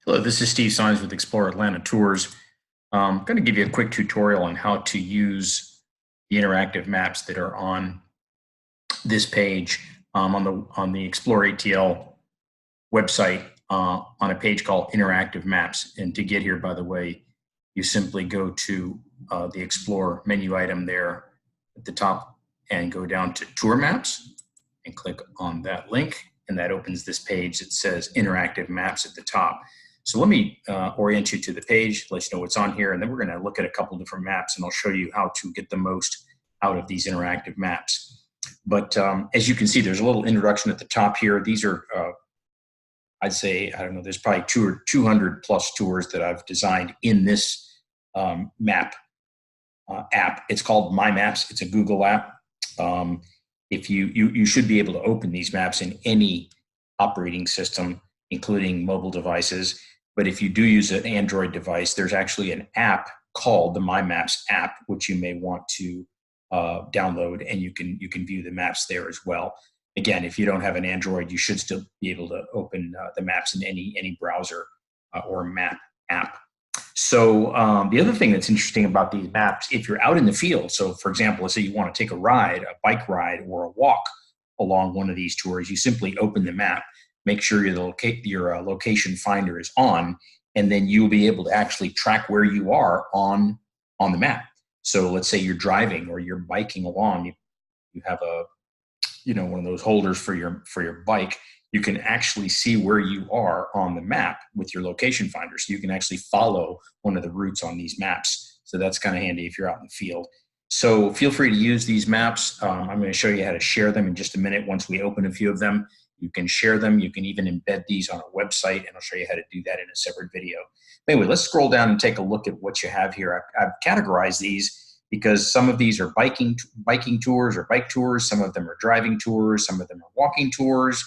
Hello, this is Steve Sines with Explore Atlanta Tours. I'm going to give you a quick tutorial on how to use the interactive maps that are on this page on the ExploreATL website on a page called Interactive Maps. And to get here, by the way, you simply go to the Explore menu item there at the top and go down to Tour Maps and click on that link. And that opens this page that says Interactive Maps at the top. So let me orient you to the page, let you know what's on here, and then we're going to look at a couple different maps, and I'll show you how to get the most out of these interactive maps. But as you can see, there's a little introduction at the top here. These are, I'd say, I don't know, there's probably 200 plus tours that I've designed in this map app. It's called My Maps. It's a Google app. If you should be able to open these maps in any operating system, including mobile devices. But if you do use an Android device, there's actually an app called the My Maps app, which you may want to download, and you can view the maps there as well. Again, if you don't have an Android, you should still be able to open the maps in any browser or map app. So the other thing that's interesting about these maps, if you're out in the field, so for example, let's say you want to take a ride, a bike ride, or a walk along one of these tours, you simply open the map, make sure your location finder is on, and then you'll be able to actually track where you are on the map. So let's say you're driving or you're biking along, you have one of those holders for your bike. You can actually see where you are on the map with your location finder. So you can actually follow one of the routes on these maps. So that's kind of handy if you're out in the field. So feel free to use these maps. I'm going to show you how to share them in just a minute. Once we open a few of them, you can share them. You can even embed these on a website, and I'll show you how to do that in a separate video. Anyway, let's scroll down and take a look at what you have here. I've categorized these because some of these are biking tours or bike tours. Some of them are driving tours. Some of them are walking tours.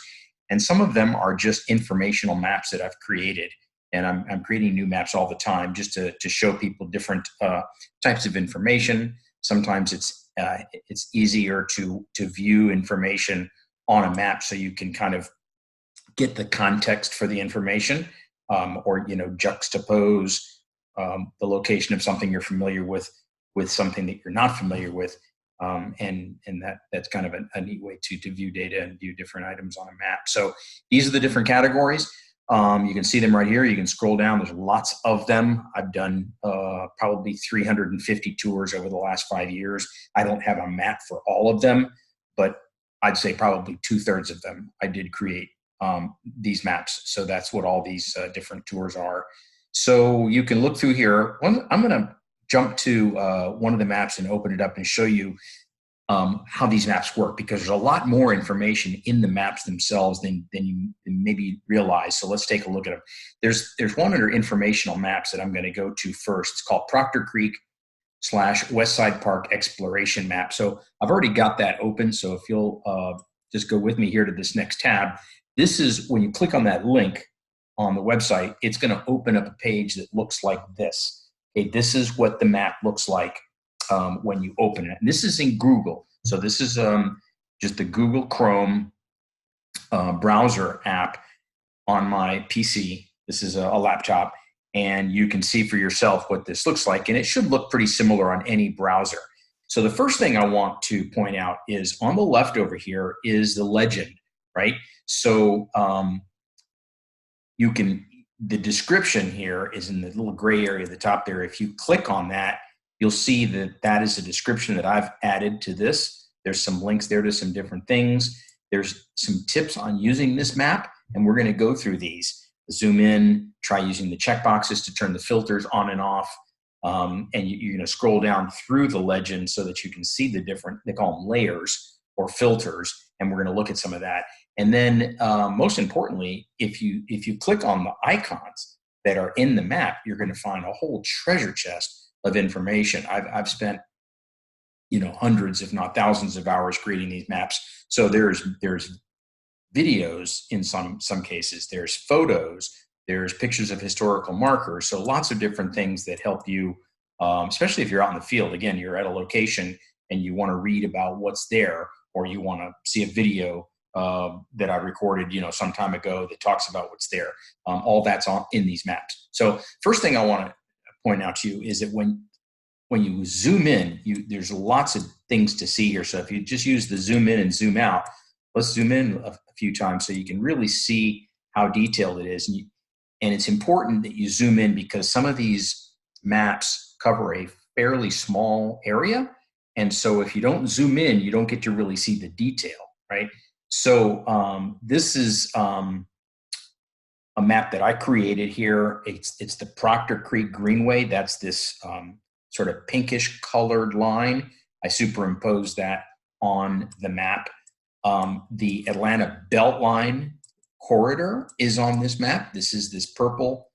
And some of them are just informational maps that I've created. And I'm creating new maps all the time just to show people different types of information. Sometimes it's easier to view information on a map so you can kind of get the context for the information, or juxtapose the location of something you're familiar with something that you're not familiar with. And that's kind of a neat way to view data and view different items on a map. So these are the different categories. You can see them right here. You can scroll down. There's lots of them. I've done probably 350 tours over the last 5 years. I don't have a map for all of them, but I'd say probably 2/3 of them I did create these maps. So that's what all these different tours are. So you can look through here. I'm going to jump to one of the maps and open it up and show you how these maps work, because there's a lot more information in the maps themselves than you maybe realize. So let's take a look at them. There's one under informational maps that I'm going to go to first. It's called Proctor Creek / Westside Park Exploration Map. So I've already got that open. So if you'll just go with me here to this next tab, this is when you click on that link on the website, it's going to open up a page that looks like this. Okay, this is what the map looks like when you open it. And this is in Google. So this is just the Google Chrome browser app on my PC. This is a laptop, and you can see for yourself what this looks like. And it should look pretty similar on any browser. So the first thing I want to point out is on the left over here is the legend, right? So the description here is in the little gray area at the top there. If you click on that, you'll see that is a description that I've added to this. There's some links there to some different things. There's some tips on using this map, and we're going to go through these. Zoom in, try using the checkboxes to turn the filters on and off, and you're going to scroll down through the legend so that you can see the different, they call them layers or filters, and we're going to look at some of that. And then most importantly, if you click on the icons that are in the map, you're going to find a whole treasure chest of information. I've spent hundreds, if not thousands of hours creating these maps. So there's videos in some cases, there's photos, there's pictures of historical markers. So lots of different things that help you, especially if you're out in the field. Again, you're at a location and you want to read about what's there, or you want to see a video that I recorded, some time ago that talks about what's there. All that's in these maps. So first thing I want to point out to you is that when you zoom in, there's lots of things to see here. So if you just use the zoom in and zoom out, let's zoom in a few times so you can really see how detailed it is. And it's important that you zoom in because some of these maps cover a fairly small area. And so if you don't zoom in, you don't get to really see the detail, right? So this is a map that I created here. It's the Proctor Creek Greenway. That's this sort of pinkish colored line. I superimposed that on the map. The Atlanta Beltline corridor is on this map. This is this purple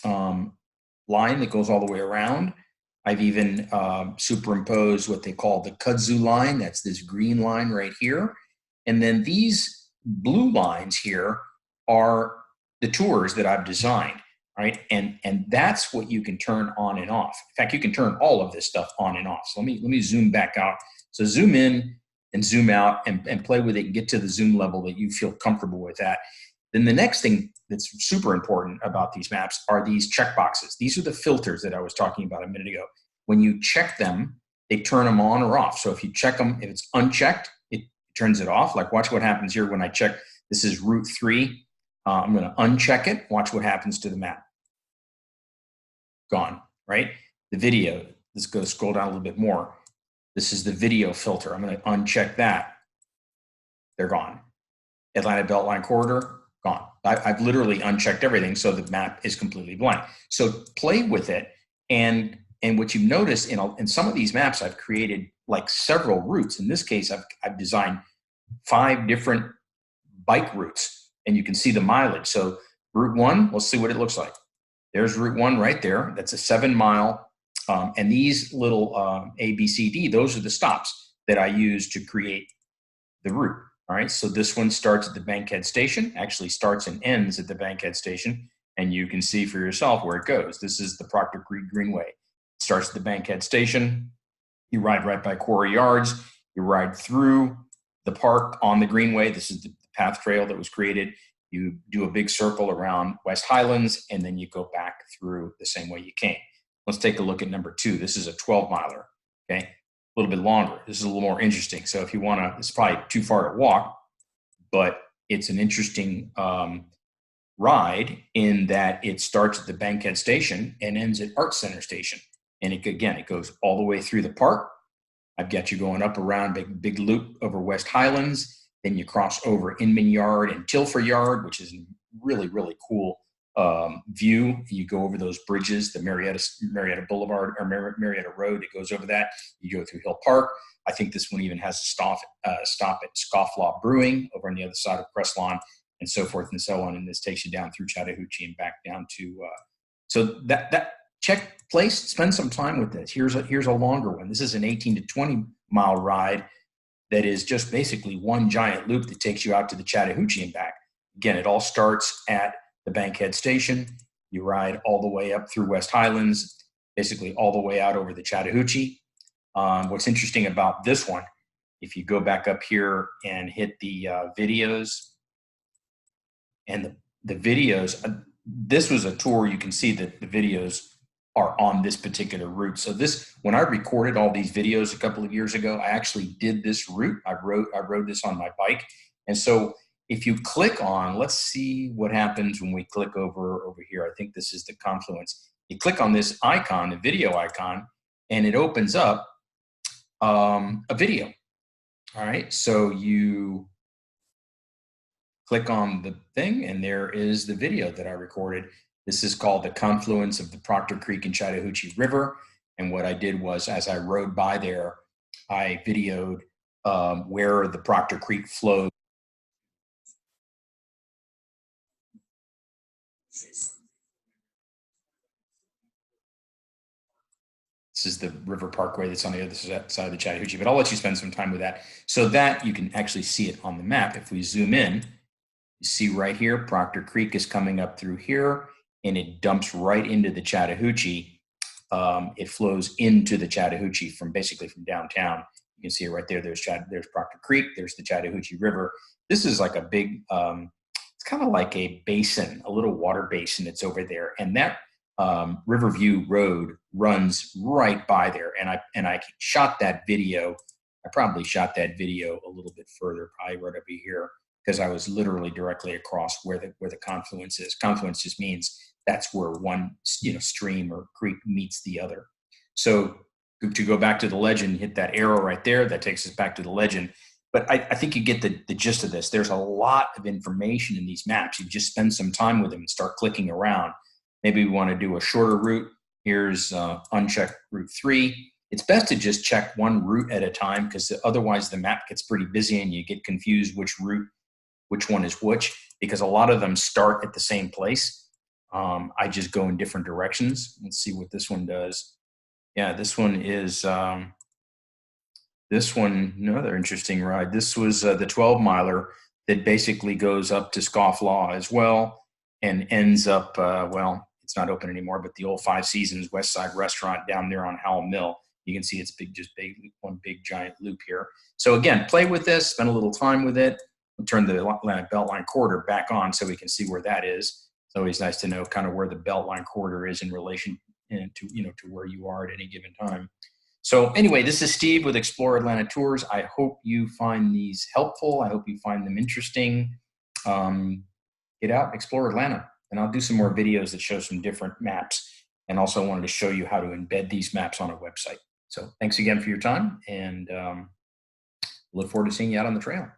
line that goes all the way around. I've even superimposed what they call the kudzu line. That's this green line right here. And then these blue lines here are the tours that I've designed, right? And that's what you can turn on and off. In fact, you can turn all of this stuff on and off. So let me zoom back out. So zoom in and zoom out and play with it and get to the zoom level that you feel comfortable with that. Then the next thing that's super important about these maps are these checkboxes. These are the filters that I was talking about a minute ago. When you check them, they turn them on or off. So if you check them, if it's unchecked, it turns it off. Like watch what happens here when I check, this is Route 3. I'm gonna uncheck it, watch what happens to the map. Gone, right? The video, let's go scroll down a little bit more. This is the video filter. I'm gonna uncheck that. They're gone. Atlanta Beltline corridor, gone. I've literally unchecked everything so the map is completely blank. So play with it, and what you've noticed in some of these maps, I've created like several routes. In this case, I've designed 5 different bike routes, and you can see the mileage. So Route 1, let's see what it looks like. There's Route 1 right there. That's a 7-mile. And these little A, B, C, D, those are the stops that I use to create the route. All right, so this one starts at the Bankhead Station, actually starts and ends at the Bankhead Station, and you can see for yourself where it goes. This is the Proctor Creek Greenway. It starts at the Bankhead Station. You ride right by Quarry Yards. You ride through the park on the Greenway. This is the path trail that was created. You do a big circle around West Highlands, and then you go back through the same way you came. Let's take a look at number 2. This is a 12-miler, okay? A little bit longer. This is a little more interesting. So if you want to, it's probably too far to walk, but it's an interesting ride in that it starts at the Bankhead Station and ends at Art Center Station. And it goes all the way through the park. I've got you going up around big loop over West Highlands. Then you cross over Inman Yard and Tilford Yard, which is a really, really cool view. You go over those bridges, the Marietta Boulevard or Marietta Road that goes over that. You go through Hill Park. I think this one even has a stop at Scofflaw Brewing over on the other side of Crestlawn, and so forth and so on. And this takes you down through Chattahoochee and back down to. So that check place. Spend some time with this. Here's a longer one. This is an 18 to 20 mile ride that is just basically one giant loop that takes you out to the Chattahoochee and back. Again, it all starts at the Bankhead Station. You ride all the way up through West Highlands, basically all the way out over the Chattahoochee. What's interesting about this one, if you go back up here and hit the videos, and the videos, this was a tour. You can see that the videos are on this particular route. So when I recorded all these videos a couple of years ago, I actually did this route. I rode this on my bike. And so if you click on, let's see what happens when we click over here. I think this is the confluence. You click on this icon, the video icon, and it opens up a video. All right, so you click on the thing, and there is the video that I recorded. This is called The Confluence of the Proctor Creek and Chattahoochee River. And what I did was, as I rode by there, I videoed where the Proctor Creek flows. This is the River Parkway that's on the other side of the Chattahoochee, but I'll let you spend some time with that. So that you can actually see it on the map. If we zoom in, you see right here, Proctor Creek is coming up through here, and it dumps right into the Chattahoochee. It flows into the Chattahoochee basically from downtown. You can see it right there. There's Proctor Creek. There's the Chattahoochee River. this is like a big, it's kind of like a basin, a little water basin that's over there. And that Riverview Road runs right by there. And I shot that video. I probably shot that video a little bit further, probably right over here, because I was literally directly across where the confluence is. Confluence just means that's where one stream or creek meets the other. So to go back to the legend, hit that arrow right there. That takes us back to the legend. But I think you get the gist of this. There's a lot of information in these maps. You just spend some time with them and start clicking around. Maybe we want to do a shorter route. Here's unchecked route 3. It's best to just check one route at a time, because otherwise the map gets pretty busy and you get confused which one is which, because a lot of them start at the same place. I just go in different directions. Let's see what this one does. Yeah, this one is another interesting ride. This was the 12-miler that basically goes up to Scofflaw as well and ends up, well, it's not open anymore, but the old Five Seasons West Side restaurant down there on Howell Mill. You can see it's one big giant loop here. So again, play with this, spend a little time with it. We'll turn the Atlantic Beltline corridor back on so we can see where that is. It's always nice to know kind of where the Beltline corridor is in relation to where you are at any given time. So anyway, this is Steve with Explore Atlanta Tours. I hope you find these helpful. I hope you find them interesting. Get out, explore Atlanta, and I'll do some more videos that show some different maps. And also wanted to show you how to embed these maps on a website. So thanks again for your time, and look forward to seeing you out on the trail.